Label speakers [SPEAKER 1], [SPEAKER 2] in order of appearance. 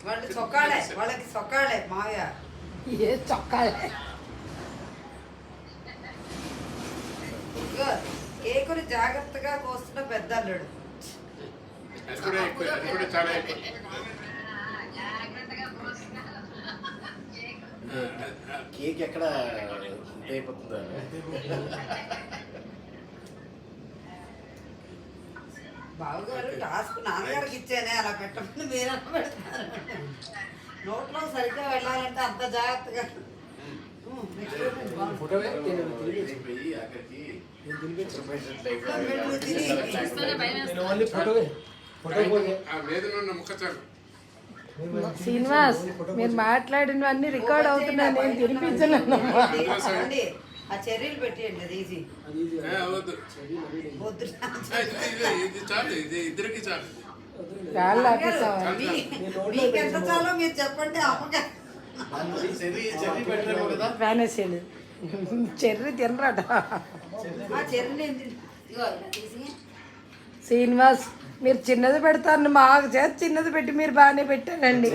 [SPEAKER 1] వాళ్ళు చొక్కాలే, వాళ్ళకి చొక్కాలే మావయ్య.
[SPEAKER 2] ఏ చొక్కాలే.
[SPEAKER 1] ఇదిగో కేకుని జాగ్రత్తగా కోస్తున్న పెద్ద అల్లుడు.
[SPEAKER 3] కేక్ ఎక్కడ అయిపోతుందా?
[SPEAKER 1] బావగారు టాస్క్ నాన్నగారికి ఇచ్చానే, అలా పెట్టమని మీరు పెడతారు. నోట్లో సరిగ్గా వెళ్ళాలంటే అంత జాగ్రత్తగా.
[SPEAKER 2] శ్రీనివాస్ మీరు మాట్లాడినవన్నీ రికార్డ్ అవుతున్నాయి, నేను తినిపించలేను.
[SPEAKER 1] ఆ చర్యలు పెట్టేయండి, అది ఈజీ. మీకెంత చాలో మీరు చెప్పండి. అమ్మగా
[SPEAKER 2] వేనేసాడు చెర్రీ తినరాట. శ్రీనివాస్ మీరు చిన్నది పెడతారు, మాకు చేతి చిన్నది పెట్టి మీరు బాగానే పెట్టారండి.